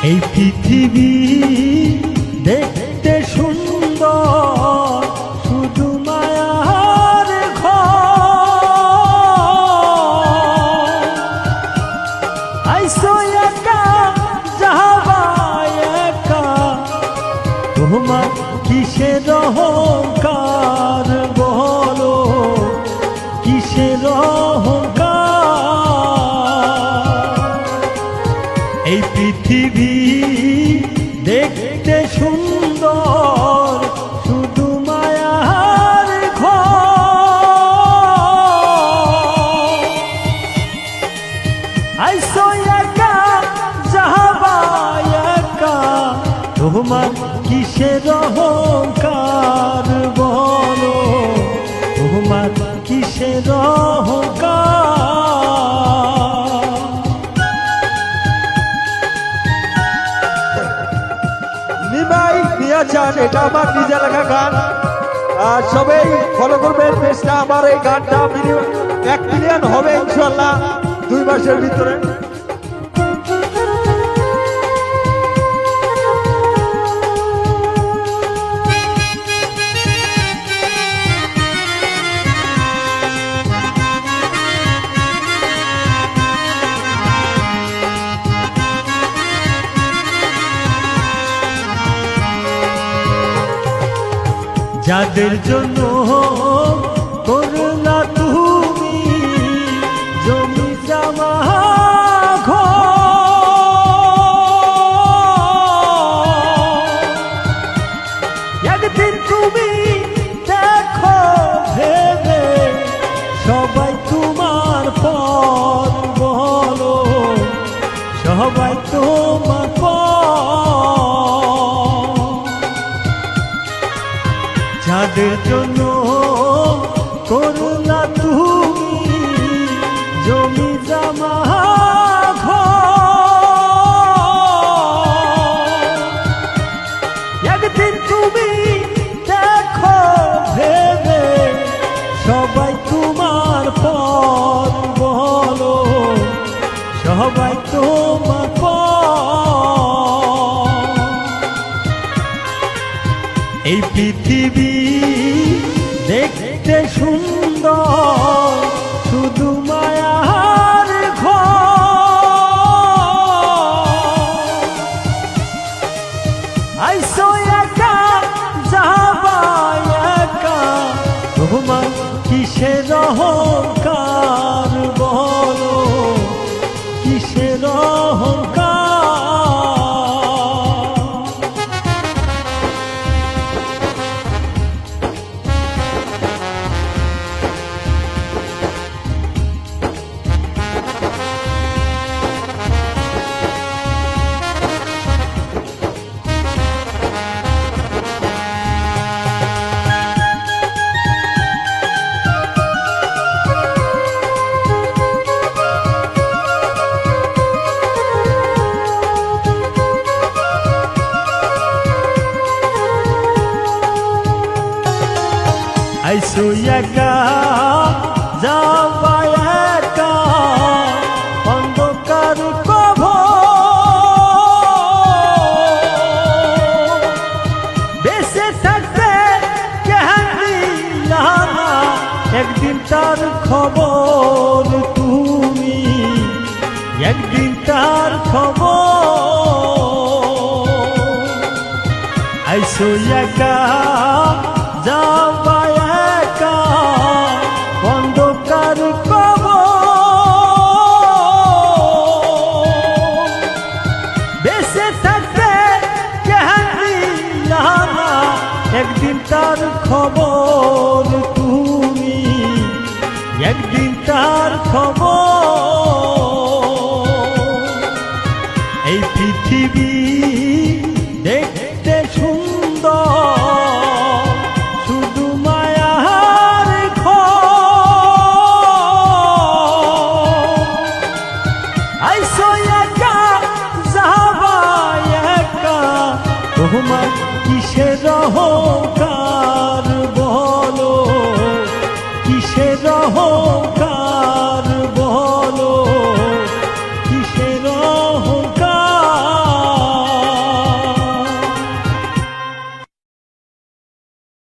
এই পৃথিবী দেখতে সুন্দর, শুধু মায়ার ঘর। আইসো একা যাবা একা, তোমার কিসের অহংকার বলো, কিসের অহংকার। এই পৃথিবী দেখতে সুন্দর, শুধু মায়ার ঘর। আইসো একা যাবা একা, তোমার কিসের অহংকার বলো, তোমার কিসের অহংকার। নিমাই নিয়াচান, এটা আমার নিজে লেখা গান। আর সবাই ফলো করবেন পেজটা। আমার এই গানটা 1 মিলিয়ন হবে ইনশাল্লাহ 2 মাসের ভিতরে। যাদের জন্য করলা তুমি জমি জমা ঘর, একদিন তুমি দেখো ভেবে সবাই তোমার পর বলো, সবাই তোমার পর। যাদের জন্য করলা তুমি জমি জমা ঘর, একদিন তুমি দেখো ভেবে সবাই তোমার পর বলো, সবাই তোমার পর। এই পৃথিবী দেখতে সুন্দর, শুধু মায়ার ঘর। আইসো একা যাবা একা, তোমার কিসের অহংকার বলো, কিসের অহংকার। আইসো একা যাবা একা, অন্ধকার কবর। বেঁচে থাকতে কেহানিলা না, একদিন তার খবর তুমি, একদিন তার খবর। আইসো একা যাবা একা, অন্ধকার কবর। বেঁচে থাকতে কেহানিলা না, একদিন তার খবর তুমি, একদিন তার খবর। এই পৃথিবী দেখতে সুন্দর, শুধু মায়ার ঘর। আইসো একা যাবা একা, তোমার কিসের অহংকার।